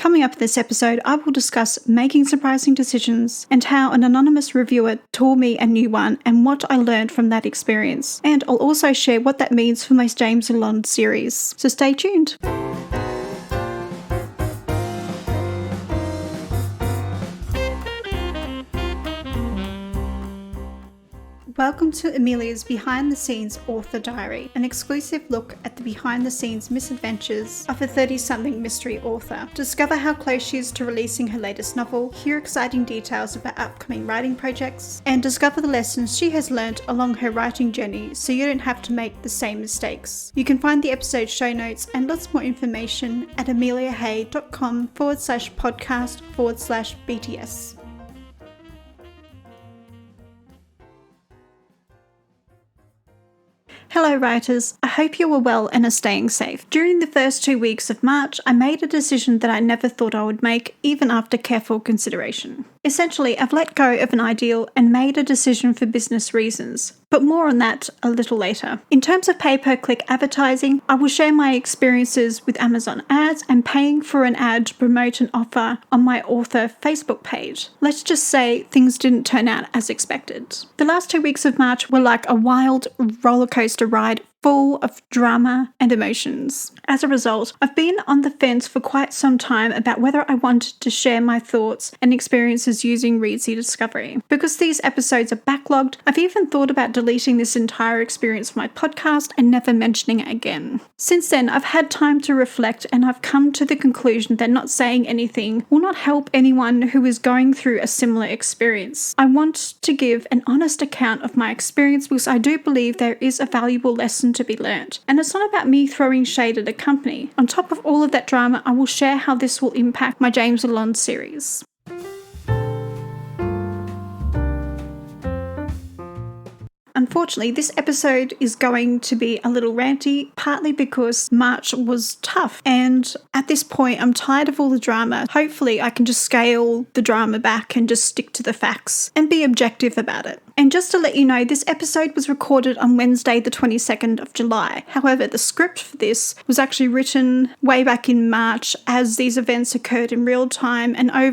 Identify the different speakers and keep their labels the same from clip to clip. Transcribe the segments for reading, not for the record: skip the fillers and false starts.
Speaker 1: Coming up in this episode, I will discuss making surprising decisions and how an anonymous reviewer taught me a new one and what I learned from that experience. And I'll also share what that means for my James Lalonde series. So stay tuned. Welcome to Amelia's Behind the Scenes Author Diary, an exclusive look at the behind the scenes misadventures of a 30-something mystery author. Discover how close she is to releasing her latest novel, hear exciting details about upcoming writing projects, and discover the lessons she has learnt along her writing journey so you don't have to make the same mistakes. You can find the episode show notes and lots more information at ameliahay.com/podcast/BTS. Hello writers, I hope you are well and are staying safe. During the first 2 weeks of March, I made a decision that I never thought I would make, even after careful consideration. Essentially, I've let go of an ideal and made a decision for business reasons, but more on that a little later. In terms of pay-per-click advertising, I will share my experiences with Amazon ads and paying for an ad to promote an offer on my author Facebook page. Let's just say things didn't turn out as expected. The last 2 weeks of March were like a wild roller coaster ride full of drama and emotions. As a result, I've been on the fence for quite some time about whether I wanted to share my thoughts and experiences using Reedsy Discovery. Because these episodes are backlogged, I've even thought about deleting this entire experience from my podcast and never mentioning it again. Since then, I've had time to reflect and I've come to the conclusion that not saying anything will not help anyone who is going through a similar experience. I want to give an honest account of my experience because I do believe there is a valuable lesson to be learnt. And it's not about me throwing shade at a company. On top of all of that drama, I will share how this will impact my James Lalonde series. Unfortunately, this episode is going to be a little ranty, partly because March was tough. And at this point, I'm tired of all the drama. Hopefully, I can just scale the drama back and just stick to the facts and be objective about it. And just to let you know, this episode was recorded on Wednesday, the 22nd of July. However, the script for this was actually written way back in March as these events occurred in real time. And I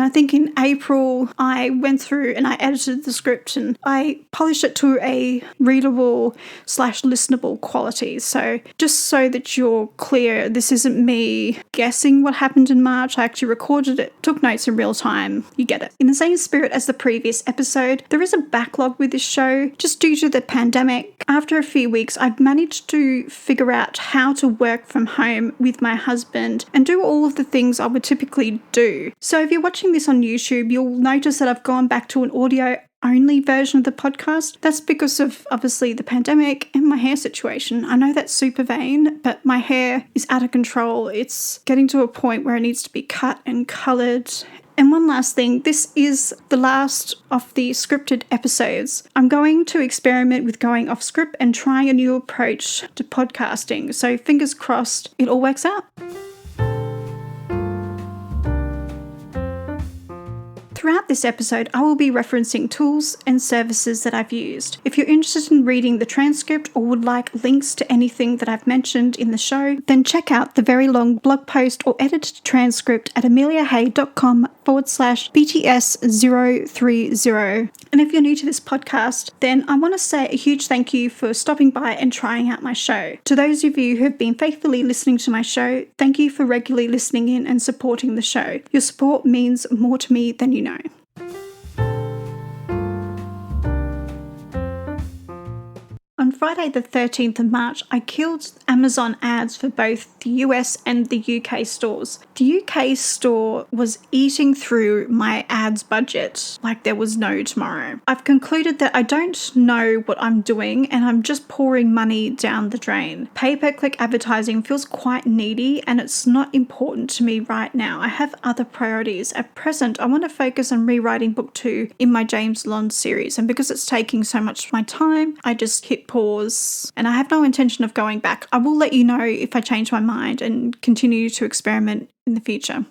Speaker 1: think in April, I went through and I edited the script and I polished it to a readable/listenable quality. So just so that you're clear, this isn't me guessing what happened in March. I actually recorded it, took notes in real time. You get it. In the same spirit as the previous episode, there is a backlog with this show just due to the pandemic. After a few weeks, I've managed to figure out how to work from home with my husband and do all of the things I would typically do. So if you're watching this on YouTube, you'll notice that I've gone back to an audio only version of the podcast. That's because of obviously the pandemic and my hair situation. I know that's super vain, but my hair is out of control. It's getting to a point where it needs to be cut and coloured. And one last thing, this is the last of the scripted episodes. I'm going to experiment with going off script and trying a new approach to podcasting. So fingers crossed it all works out. Throughout this episode, I will be referencing tools and services that I've used. If you're interested in reading the transcript or would like links to anything that I've mentioned in the show, then check out the very long blog post or edited transcript at ameliahay.com/BTS030. And if you're new to this podcast, then I want to say a huge thank you for stopping by and trying out my show. To those of you who have been faithfully listening to my show, thank you for regularly listening in and supporting the show. Your support means more to me than you know. On Friday the 13th of March, I killed Amazon ads for both the US and the UK stores. The UK store was eating through my ads budget like there was no tomorrow. I've concluded that I don't know what I'm doing and I'm just pouring money down the drain. Pay-per-click advertising feels quite needy and it's not important to me right now. I have other priorities. At present, I want to focus on rewriting book 2 in my James Lalonde series, and because it's taking so much of my time, I just hit pause and I have no intention of going back. I will let you know if I change my mind and continue to experiment in the future.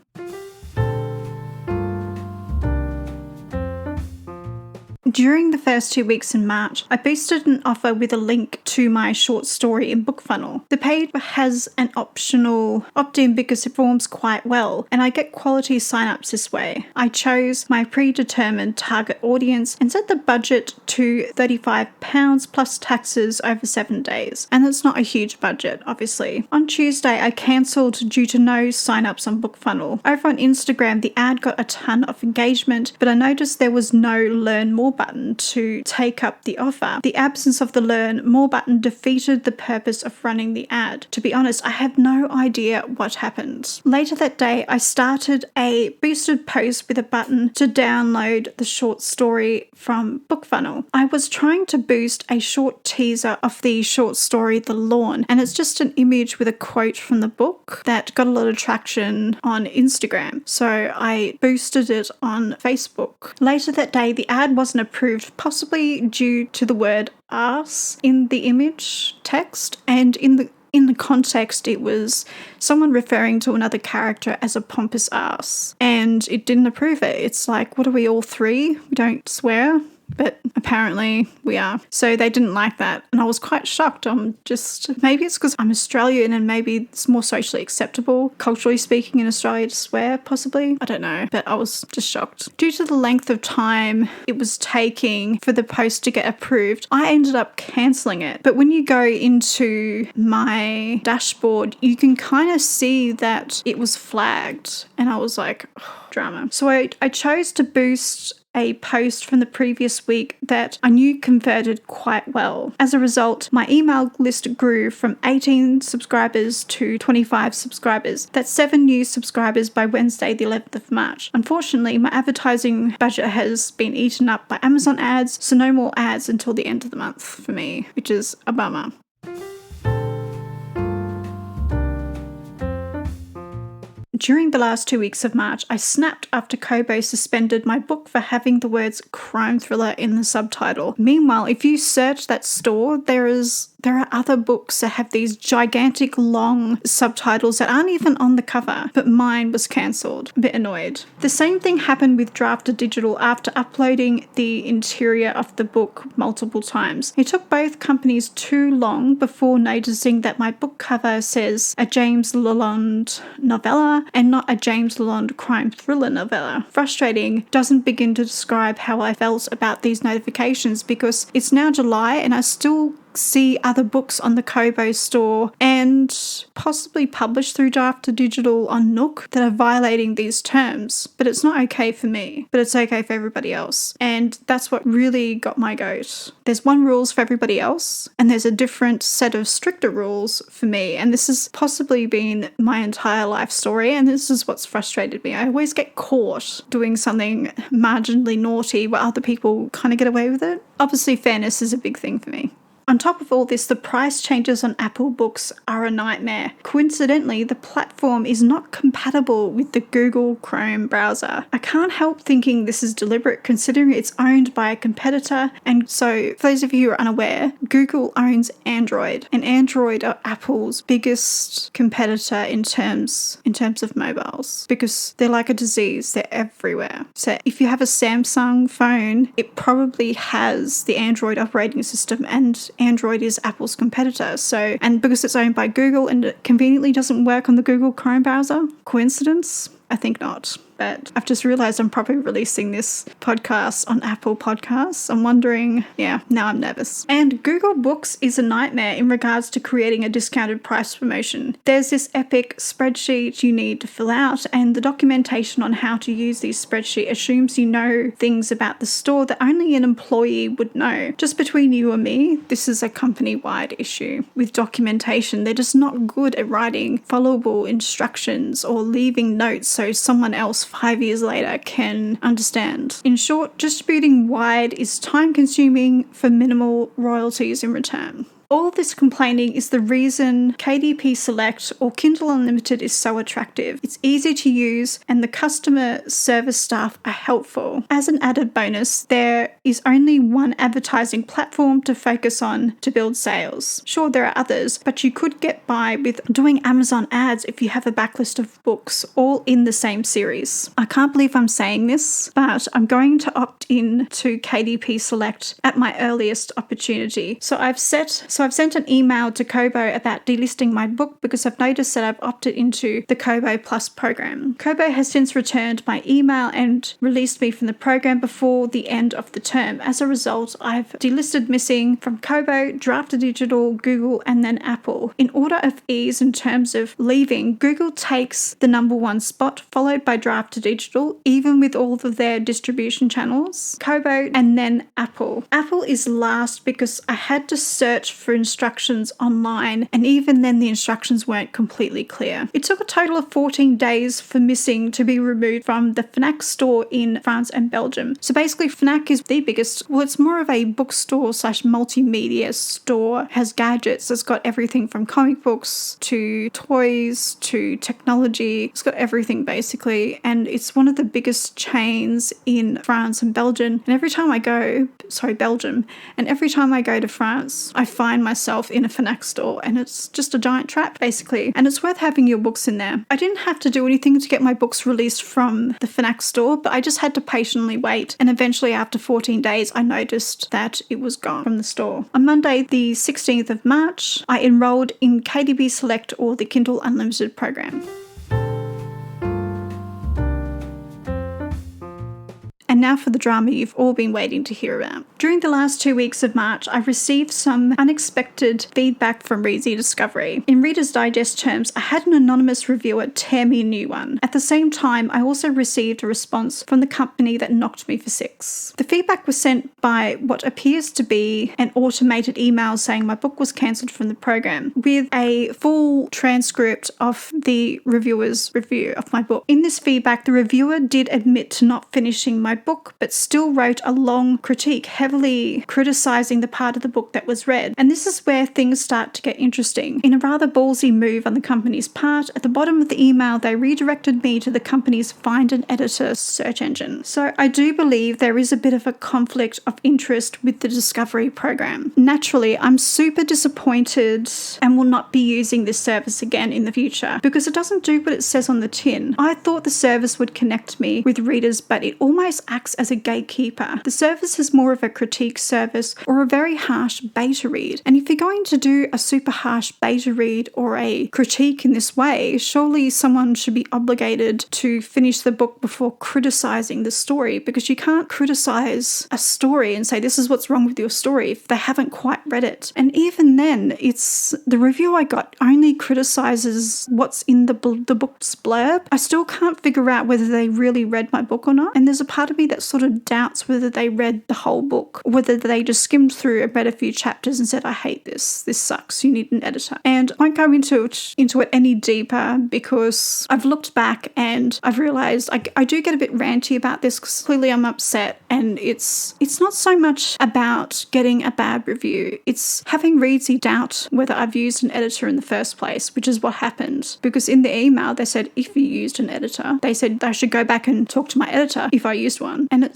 Speaker 1: During the first 2 weeks in March, I boosted an offer with a link to my short story in BookFunnel. The page has an optional opt-in because it performs quite well, and I get quality signups this way. I chose my predetermined target audience and set the budget to £35 plus taxes over 7 days. And it's not a huge budget, obviously. On Tuesday, I cancelled due to no signups on BookFunnel. Over on Instagram, the ad got a ton of engagement, but I noticed there was no Learn More button to take up the offer. The absence of the Learn More button defeated the purpose of running the ad. To be honest, I have no idea what happened. Later that day, I started a boosted post with a button to download the short story from BookFunnel. I was trying to boost a short teaser of the short story The Lawn, and it's just an image with a quote from the book that got a lot of traction on Instagram. So I boosted it on Facebook. Later that day, the ad wasn't approved, possibly due to the word arse in the image text, and in the context, it was someone referring to another character as a pompous ass, and it didn't approve it. It's like, what are we, all three? We don't swear? But apparently we are. So they didn't like that. And I was quite shocked. Maybe it's because I'm Australian and maybe it's more socially acceptable, culturally speaking, in Australia to swear, possibly. I don't know. But I was just shocked. Due to the length of time it was taking for the post to get approved, I ended up cancelling it. But when you go into my dashboard, you can kind of see that it was flagged. And I was like, oh, drama. So I chose to boost a post from the previous week that I knew converted quite well. As a result, my email list grew from 18 subscribers to 25 subscribers. That's 7 new subscribers by Wednesday, the 11th of March. Unfortunately, my advertising budget has been eaten up by Amazon ads, so no more ads until the end of the month for me, which is a bummer. During the last 2 weeks of March, I snapped after Kobo suspended my book for having the words crime thriller in the subtitle. Meanwhile, if you search that store, there are other books that have these gigantic long subtitles that aren't even on the cover, but mine was cancelled. A bit annoyed. The same thing happened with Drafted Digital after uploading the interior of the book multiple times. It took both companies too long before noticing that my book cover says a James Lalonde novella and not a James Lalonde crime thriller novella. Frustrating, doesn't begin to describe how I felt about these notifications because it's now July and I still see other books on the Kobo store and possibly published through Drafted Digital on Nook that are violating these terms. But it's not okay for me, but it's okay for everybody else. And that's what really got my goat. There's one rules for everybody else, and there's a different set of stricter rules for me. And this has possibly been my entire life story, and this is what's frustrated me. I always get caught doing something marginally naughty where other people kind of get away with it. Obviously, fairness is a big thing for me. On top of all this, the price changes on Apple Books are a nightmare. Coincidentally, the platform is not compatible with the Google Chrome browser. I can't help thinking this is deliberate considering it's owned by a competitor. And so, for those of you who are unaware, Google owns Android, and Android are Apple's biggest competitor in terms of mobiles because they're like a disease. They're everywhere. So if you have a Samsung phone, it probably has the Android operating system, and Android is Apple's competitor. So, and because it's owned by Google and it conveniently doesn't work on the Google Chrome browser, coincidence? I think not. But I've just realized I'm probably releasing this podcast on Apple Podcasts. I'm wondering, now I'm nervous. And Google Books is a nightmare in regards to creating a discounted price promotion. There's this epic spreadsheet you need to fill out, and the documentation on how to use this spreadsheet assumes you know things about the store that only an employee would know. Just between you and me, this is a company-wide issue. With documentation, they're just not good at writing followable instructions or leaving notes so someone else 5 years later can understand. In short, distributing wide is time consuming for minimal royalties in return. All this complaining is the reason KDP Select or Kindle Unlimited is so attractive. It's easy to use and the customer service staff are helpful. As an added bonus, there is only one advertising platform to focus on to build sales. Sure, there are others, but you could get by with doing Amazon ads if you have a backlist of books all in the same series. I can't believe I'm saying this, but I'm going to opt in to KDP Select at my earliest opportunity. So I've sent an email to Kobo about delisting my book because I've noticed that I've opted into the Kobo Plus program. Kobo has since returned my email and released me from the program before the end of the term. As a result, I've delisted missing from Kobo, Draft Digital, Google, and then Apple. In order of ease in terms of leaving, Google takes the number one spot, followed by Draft Digital, even with all of their distribution channels, Kobo, and then Apple. Apple is last because I had to search for instructions online, and even then the instructions weren't completely clear. It took a total of 14 days for missing to be removed from the Fnac store in France and Belgium. So basically Fnac is the biggest, well, it's more of a bookstore slash multimedia store, has gadgets, it's got everything from comic books to toys to technology, it's got everything basically, and it's one of the biggest chains in France and Belgium. And every time I go to France, I find myself in a Fnac store, and it's just a giant trap basically, and it's worth having your books in there. I didn't have to do anything to get my books released from the Fnac store, but I just had to patiently wait, and eventually after 14 days I noticed that it was gone from the store. On Monday the 16th of March, I enrolled in KDP Select or the Kindle Unlimited program. And now for the drama you've all been waiting to hear about. During the last 2 weeks of March, I received some unexpected feedback from Reedsy Discovery. In Reader's Digest terms, I had an anonymous reviewer tear me a new one. At the same time, I also received a response from the company that knocked me for 6. The feedback was sent by what appears to be an automated email saying my book was cancelled from the program, with a full transcript of the reviewer's review of my book. In this feedback, the reviewer did admit to not finishing my book, but still wrote a long critique, heavily criticizing the part of the book that was read. And this is where things start to get interesting. In a rather ballsy move on the company's part, at the bottom of the email, they redirected me to the company's Find an Editor search engine. So I do believe there is a bit of a conflict of interest with the Discovery program. Naturally, I'm super disappointed and will not be using this service again in the future because it doesn't do what it says on the tin. I thought the service would connect me with readers, but it almost acts as a gatekeeper. The service is more of a critique service or a very harsh beta read. And if you're going to do a super harsh beta read or a critique in this way, surely someone should be obligated to finish the book before criticizing the story, because you can't criticize a story and say this is what's wrong with your story if they haven't quite read it. And even then, it's the review I got only criticizes what's in the book's blurb. I still can't figure out whether they really read my book or not. And there's a part of me that sort of doubts whether they read the whole book, or whether they just skimmed through and read a few chapters and said, I hate this sucks, you need an editor. And I won't go into it any deeper because I've looked back and I've realized I do get a bit ranty about this because clearly I'm upset, and it's not so much about getting a bad review, it's having Reedsy doubt whether I've used an editor in the first place, which is what happened, because in the email they said if you used an editor, they said I should go back and talk to my editor if I used one. And it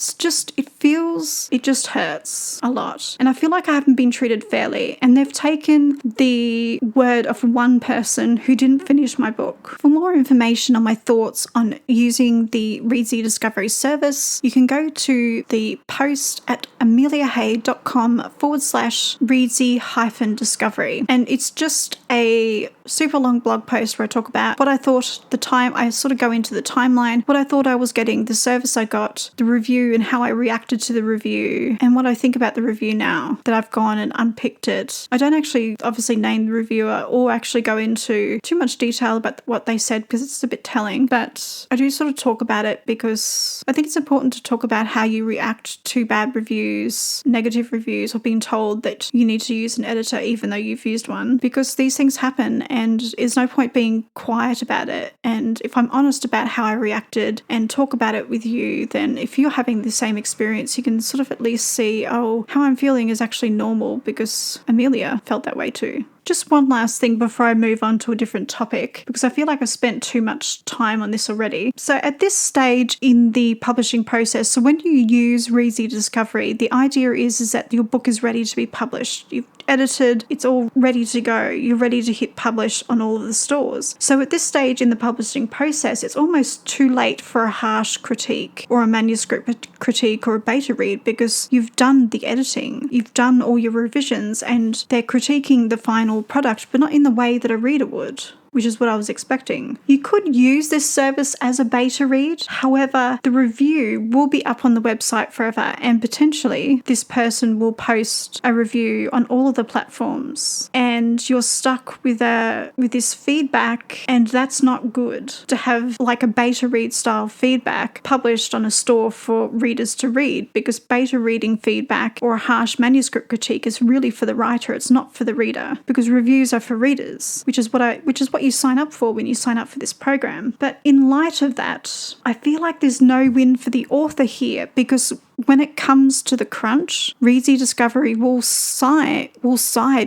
Speaker 1: just hurts a lot. And I feel like I haven't been treated fairly. And they've taken the word of one person who didn't finish my book. For more information on my thoughts on using the Reedsy Discovery service, you can go to the post at ameliahay.com/Reedsy-discovery. And it's just a super long blog post where I talk about what I thought I sort of go into the timeline, what I thought I was getting, the service I got, the review and how I reacted to the review, and what I think about the review now that I've gone and unpicked it. I don't actually obviously name the reviewer or actually go into too much detail about what they said because it's a bit telling, but I do sort of talk about it because I think it's important to talk about how you react to bad reviews, negative reviews, or being told that you need to use an editor even though you've used one, because these things happen and there's no point being quiet about it. And if I'm honest about how I reacted and talk about it with you, then if you're having the same experience, you can sort of at least see, oh, how I'm feeling is actually normal because Amelia felt that way too. Just one last thing before I move on to a different topic, because I feel like I've spent too much time on this already. So at this stage in the publishing process, so when you use Reedsy Discovery, the idea is that your book is ready to be published. You've edited, it's all ready to go. You're ready to hit publish on all of the stores. So at this stage in the publishing process, it's almost too late for a harsh critique or a manuscript critique or a beta read, because you've done the editing, you've done all your revisions, and they're critiquing the final product, but not in the way that a reader would, which is what I was expecting. You could use this service as a beta read. However, the review will be up on the website forever, and potentially this person will post a review on all of the platforms, and you're stuck with this feedback, and that's not good to have like a beta read style feedback published on a store for readers to read, because beta reading feedback or a harsh manuscript critique is really for the writer. It's not for the reader, because reviews are for readers, which is what you sign up for when you sign up for this program. But in light of that, I feel like there's no win for the author here, because when it comes to the crunch, Reedsy Discovery will side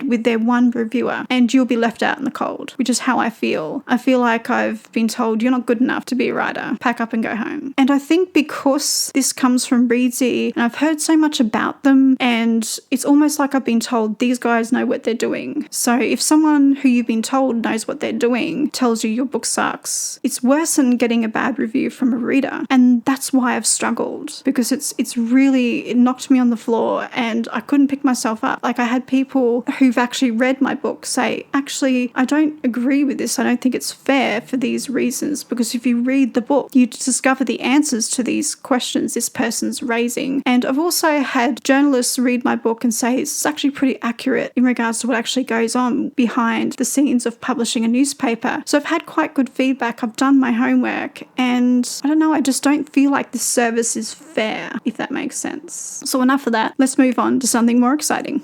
Speaker 1: with their one reviewer, and you'll be left out in the cold, which is how I feel. I feel like I've been told you're not good enough to be a writer. Pack up and go home. And I think because this comes from Reedsy, and I've heard so much about them, and it's almost like I've been told these guys know what they're doing. So if someone who you've been told knows what they're doing tells you your book sucks, it's worse than getting a bad review from a reader. And that's why I've struggled, because it knocked me on the floor and I couldn't pick myself up. Like, I had people who've actually read my book say, actually, I don't agree with this. I don't think it's fair for these reasons, because if you read the book, you discover the answers to these questions this person's raising. And I've also had journalists read my book and say it's actually pretty accurate in regards to what actually goes on behind the scenes of publishing a newspaper. So I've had quite good feedback. I've done my homework, and I don't know, I just don't feel like this service is fair, if that makes sense. So enough of that. Let's move on to something more exciting.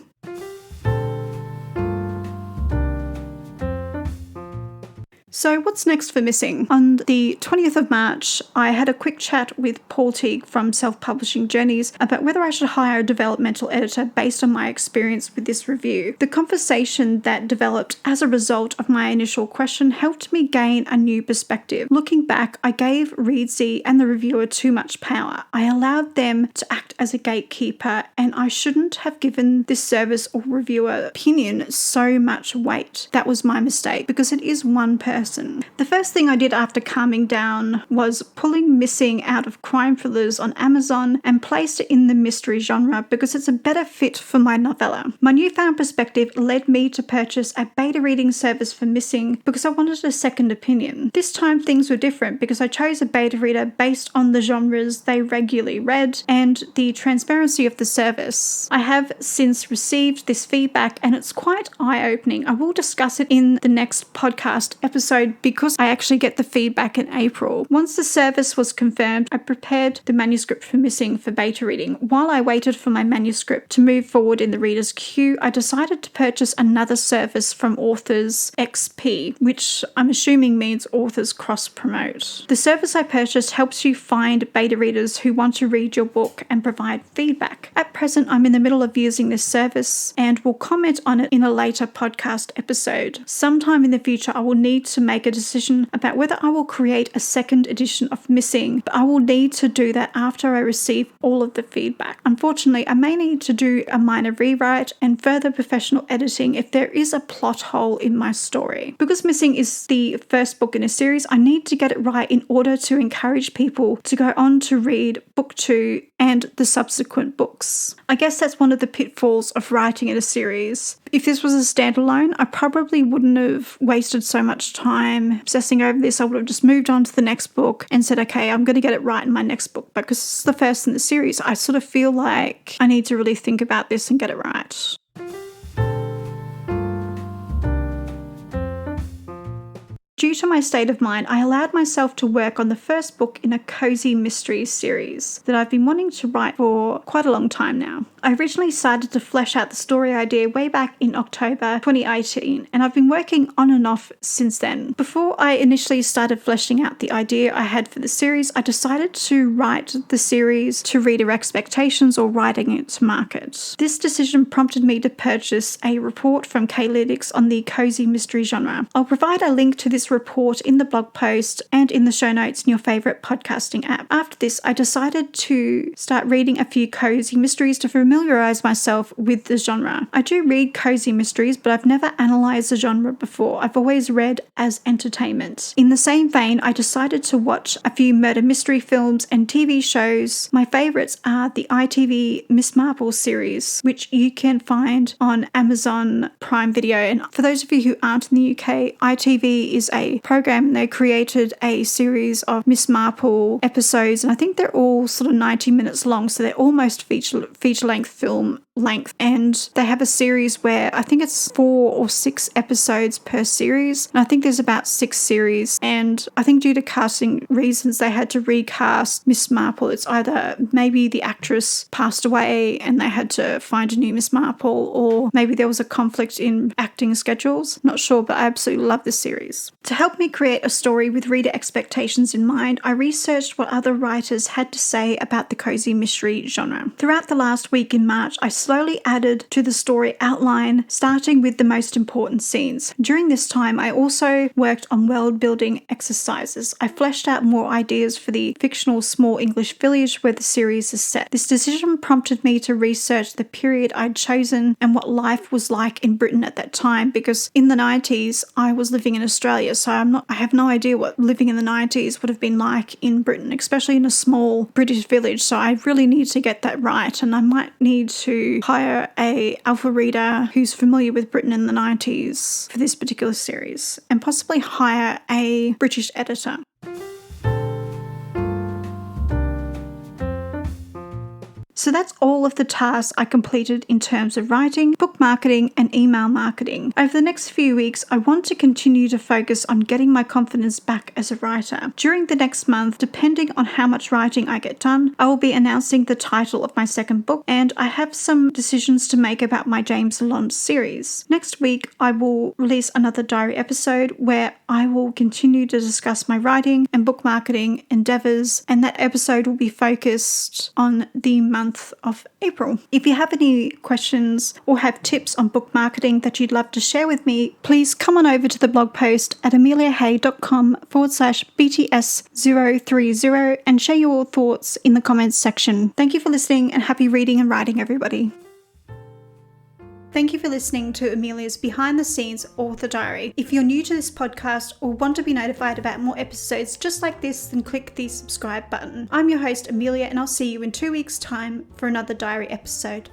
Speaker 1: So what's next for Missing? On the 20th of March, I had a quick chat with Paul Teague from Self-Publishing Journeys about whether I should hire a developmental editor based on my experience with this review. The conversation that developed as a result of my initial question helped me gain a new perspective. Looking back, I gave Reedsy and the reviewer too much power. I allowed them to act as a gatekeeper, and I shouldn't have given this service or reviewer opinion so much weight. That was my mistake, because it is one person. The first thing I did after calming down was pulling Missing out of crime thrillers on Amazon and placed it in the mystery genre, because it's a better fit for my novella. My newfound perspective led me to purchase a beta reading service for Missing because I wanted a second opinion. This time things were different, because I chose a beta reader based on the genres they regularly read and the transparency of the service. I have since received this feedback, and it's quite eye-opening. I will discuss it in the next podcast episode, because I actually get the feedback in April. Once the service was confirmed, I prepared the manuscript for Missing for beta reading. While I waited for my manuscript to move forward in the reader's queue, I decided to purchase another service from Authors XP, which I'm assuming means Authors Cross Promote. The service I purchased helps you find beta readers who want to read your book and provide feedback. At present, I'm in the middle of using this service and will comment on it in a later podcast episode. Sometime in the future, I will need to make a decision about whether I will create a second edition of Missing, but I will need to do that after I receive all of the feedback. Unfortunately, I may need to do a minor rewrite and further professional editing if there is a plot hole in my story. Because Missing is the first book in a series, I need to get it right in order to encourage people to go on to read book 2 and the subsequent books. I guess that's one of the pitfalls of writing in a series. If this was a standalone, I probably wouldn't have wasted so much time obsessing over this. I would have just moved on to the next book and said, okay, I'm going to get it right in my next book. But because it's the first in the series, I sort of feel like I need to really think about this and get it right. Due to my state of mind, I allowed myself to work on the first book in a cozy mystery series that I've been wanting to write for quite a long time now. I originally started to flesh out the story idea way back in October 2018, and I've been working on and off since then. Before I initially started fleshing out the idea I had for the series, I decided to write the series to reader expectations or writing it to market. This decision prompted me to purchase a report from K-Lytics on the cozy mystery genre. I'll provide a link to this report in the blog post and in the show notes in your favourite podcasting app. After this, I decided to start reading a few cozy mysteries to familiarise myself with the genre. I do read cozy mysteries, but I've never analysed the genre before. I've always read as entertainment. In the same vein, I decided to watch a few murder mystery films and TV shows. My favourites are the ITV Miss Marple series, which you can find on Amazon Prime Video. And for those of you who aren't in the UK, ITV is a program. They created a series of Miss Marple episodes, and I think they're all sort of 90 minutes long, so they're almost feature-length film length, and they have a series where I think it's 4 or 6 episodes per series, and I think there's about 6 series, and I think due to casting reasons they had to recast Miss Marple. It's either maybe the actress passed away and they had to find a new Miss Marple, or maybe there was a conflict in acting schedules. Not sure, but I absolutely love this series. To help me create a story with reader expectations in mind, I researched what other writers had to say about the cozy mystery genre. Throughout the last week in March, I slowly added to the story outline, starting with the most important scenes. During this time, I also worked on world-building exercises. I fleshed out more ideas for the fictional small English village where the series is set. This decision prompted me to research the period I'd chosen and what life was like in Britain at that time, because in the 90s, I was living in Australia, so I have no idea what living in the 90s would have been like in Britain, especially in a small British village. So I really need to get that right, and I might need to hire a alpha reader who's familiar with Britain in the 90s for this particular series, and possibly hire a British editor. So that's all of the tasks I completed in terms of writing, book marketing, and email marketing. Over the next few weeks, I want to continue to focus on getting my confidence back as a writer. During the next month, depending on how much writing I get done, I will be announcing the title of my second book, and I have some decisions to make about my James Lalonde series. Next week, I will release another diary episode where I will continue to discuss my writing and book marketing endeavours, and that episode will be focused on the month of April. If you have any questions or have tips on book marketing that you'd love to share with me, please come on over to the blog post at ameliahay.com/BTS030 and share your thoughts in the comments section. Thank you for listening, and happy reading and writing, everybody. Thank you for listening to Amelia's Behind the Scenes Author Diary. If you're new to this podcast or want to be notified about more episodes just like this, then click the subscribe button. I'm your host, Amelia, and I'll see you in 2 weeks' time for another diary episode.